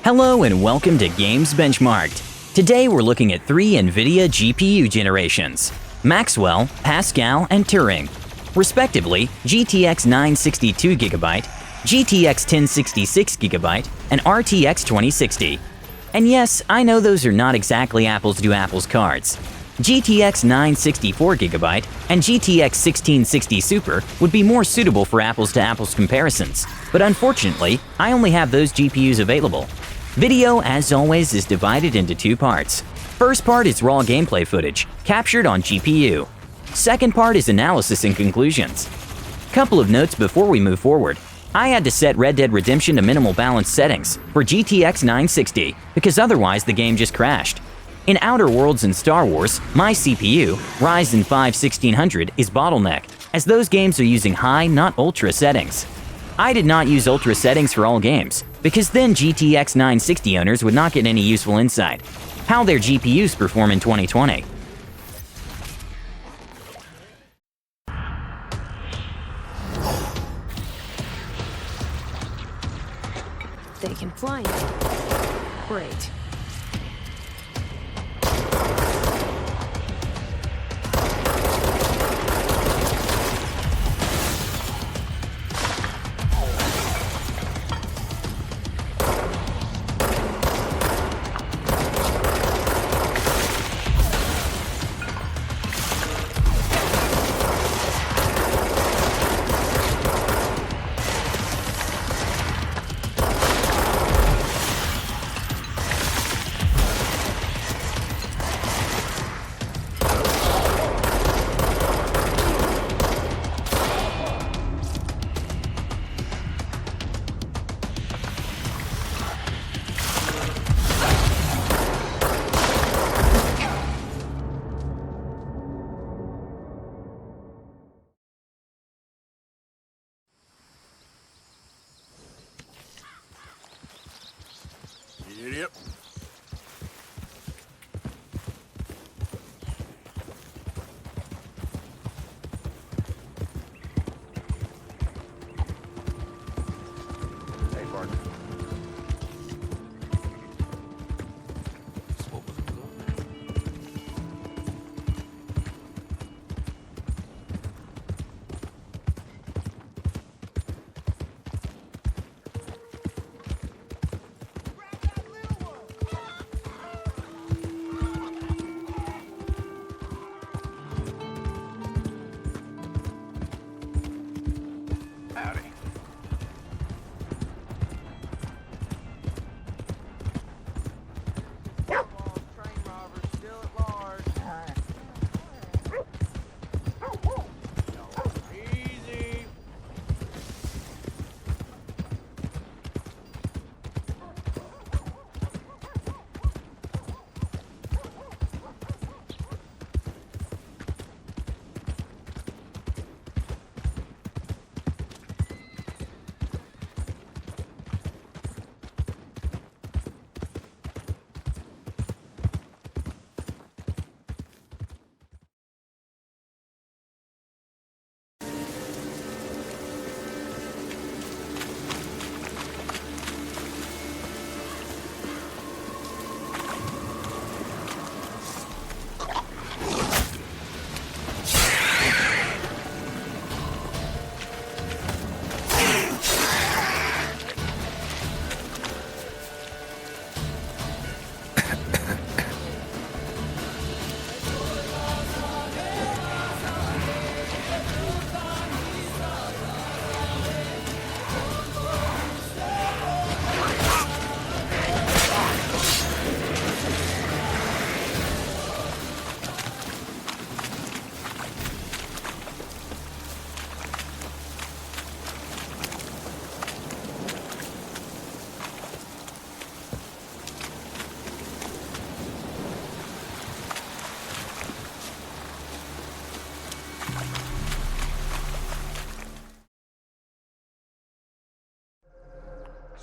Hello and welcome to Games Benchmarked. Today we're looking at 3 NVIDIA GPU generations: Maxwell, Pascal, and Turing. Respectively, GTX 962GB, GTX 1066GB, and RTX 2060. And yes, I know those are not exactly apples to apples cards. GTX 964GB and GTX 1660 Super would be more suitable for apples to apples comparisons, but unfortunately, I only have those GPUs available. Video, as always, is divided into 2 parts. First part is raw gameplay footage, captured on GPU. Second part is analysis and conclusions. Couple of notes before we move forward. I had to set Red Dead Redemption to minimal balance settings for GTX 960 because otherwise the game just crashed. In Outer Worlds and Star Wars, my CPU, Ryzen 5 1600, is bottlenecked, as those games are using high, not ultra settings. I did not use ultra settings for all games, because then GTX 960 owners would not get any useful insight how their GPUs perform in 2020. They can fly now. Great. Yep. Hey, partner. What was it?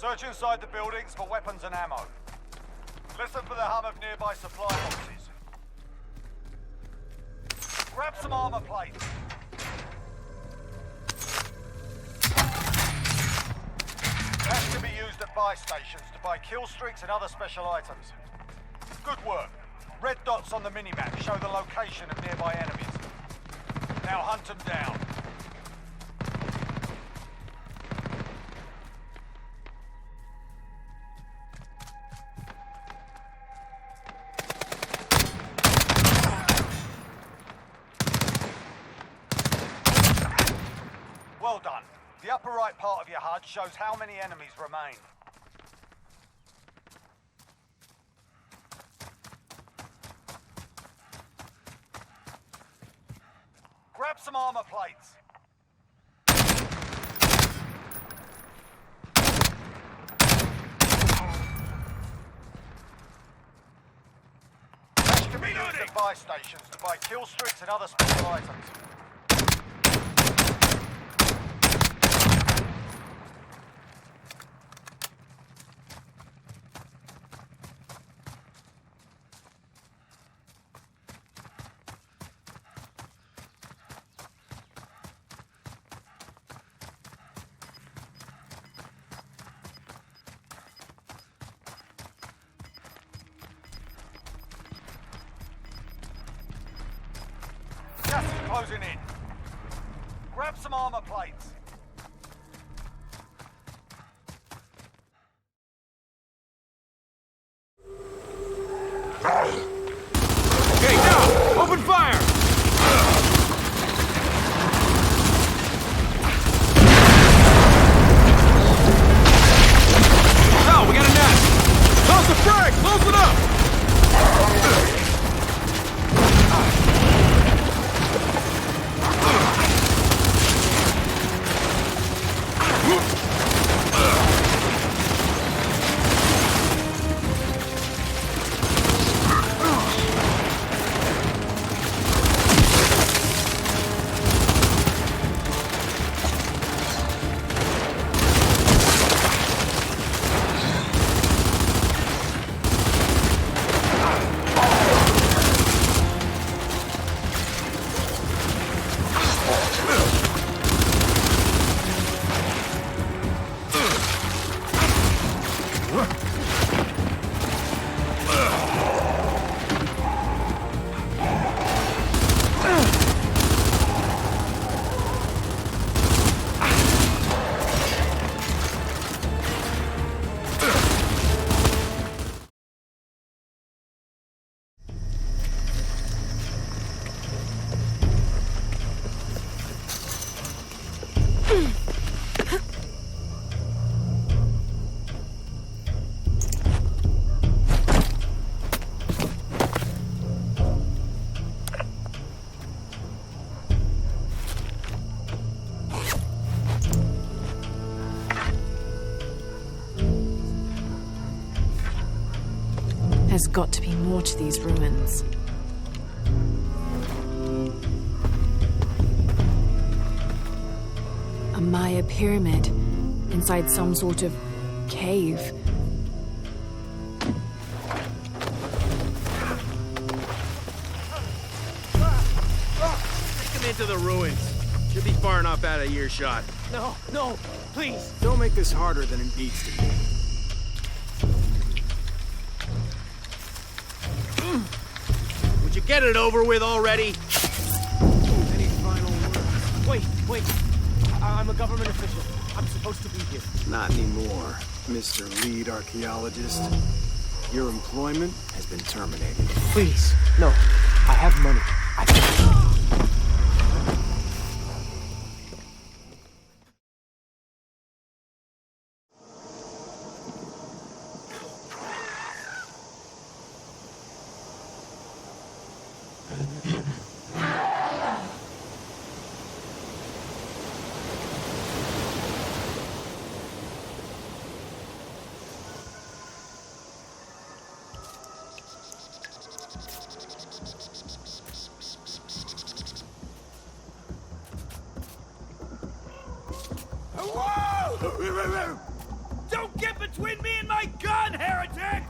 Search inside the buildings for weapons and ammo. Listen for the hum of nearby supply boxes. Grab some armor plates. Cash can be used at buy stations to buy kill streaks and other special items. Good work. Red dots on the minimap show the location of nearby enemies. Now hunt them down. Well done. The upper right part of your HUD shows how many enemies remain. Grab some armor plates. Cash can be used at buy stations to buy kill streaks and other special items. Gas is closing in. Grab some armor plates. Okay, now, open fire! Now, we got a net! Toss the frag! Close it up! There's got to be more to these ruins. A Maya pyramid inside some sort of cave. Take him into the ruins. Should be far enough out of earshot. No, no, please. Don't make this harder than it needs to be. Would you get it over with already? Any final words? Wait. I'm a government official. I'm supposed to be here. Not anymore, Mr. Lead Archaeologist. Your employment has been terminated. Please. No. I have money. Don't get between me and my gun, heretic!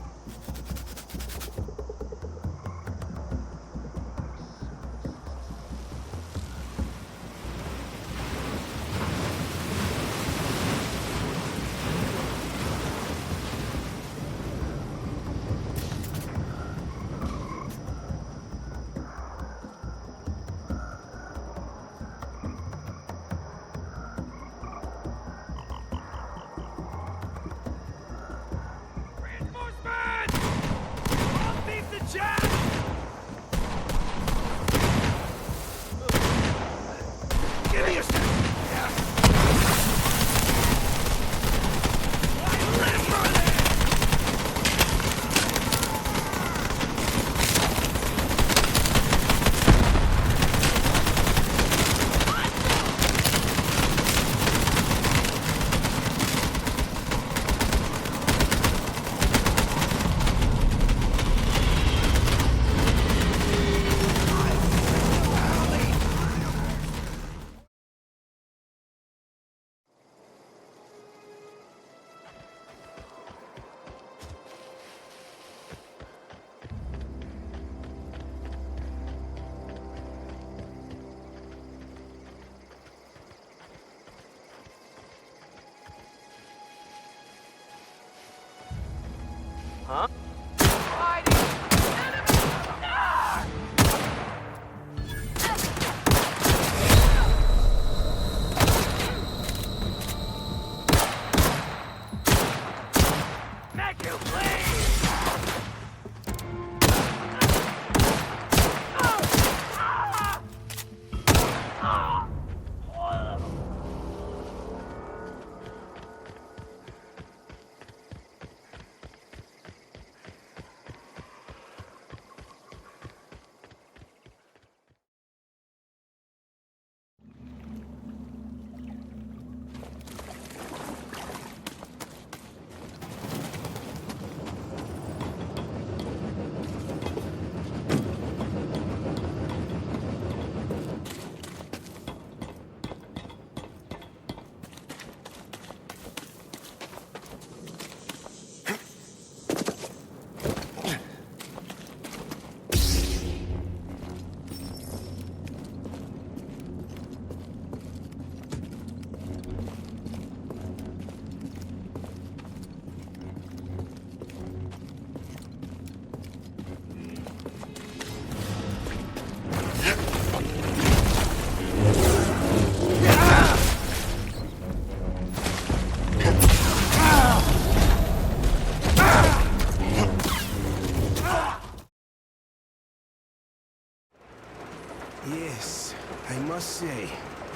Yes, I must say,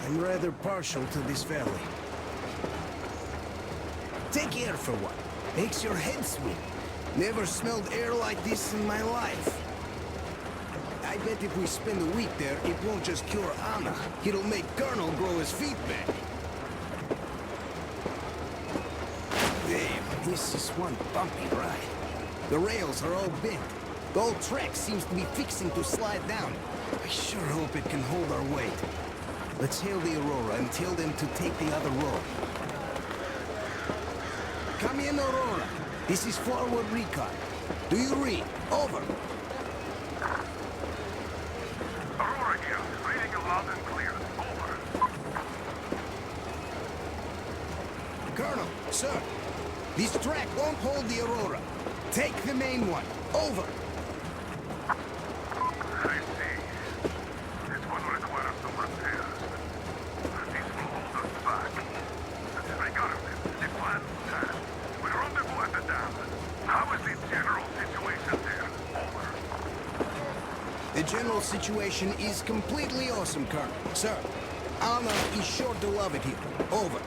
I'm rather partial to this valley. Take air for one. Makes your head swim. Never smelled air like this in my life. I bet if we spend a week there, it won't just cure Anna. It'll make Colonel grow his feet back. Damn, this is one bumpy ride. The rails are all bent. The whole track seems to be fixing to slide down. I sure hope it can hold our weight. Let's hail the Aurora and tell them to take the other road. Come in, Aurora. This is forward recon. Do you read? Over. Aurora here. Reading you loud and clear. Over. Colonel, sir. This track won't hold the Aurora. Take the main one. Over. I see. This one requires some repairs. This will hold us back. Regardless, the plan stands. We rendezvous at the dam. How is the general situation there? Over. The general situation is completely awesome, Colonel. Sir, Anna is sure to love it here. Over.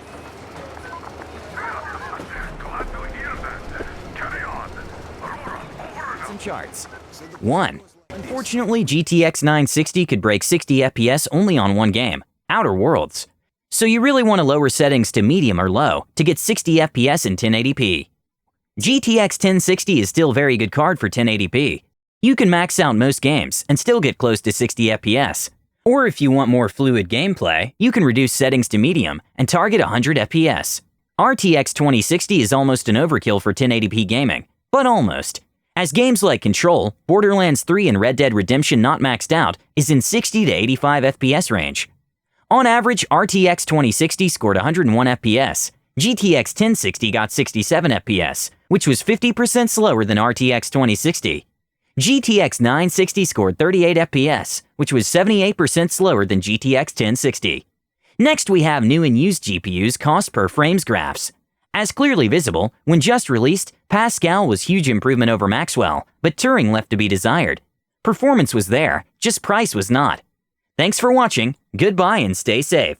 Glad to hear that. Carry on. Aurora, over and Some charts. 1. Unfortunately, GTX 960 could break 60 FPS only on one game, Outer Worlds. So you really want to lower settings to medium or low to get 60 FPS in 1080p. GTX 1060 is still a very good card for 1080p. You can max out most games and still get close to 60 FPS. Or if you want more fluid gameplay, you can reduce settings to medium and target 100 FPS. RTX 2060 is almost an overkill for 1080p gaming, but almost. As games like Control, Borderlands 3 and Red Dead Redemption not maxed out is in 60 to 85 FPS range. On average, RTX 2060 scored 101 FPS. GTX 1060 got 67 FPS, which was 50% slower than RTX 2060. GTX 960 scored 38 FPS, which was 78% slower than GTX 1060. Next, we have new and used GPUs cost per frames graphs. As clearly visible, when just released, Pascal was huge improvement over Maxwell, but Turing left to be desired. Performance was there, just price was not. Thanks for watching, goodbye and stay safe.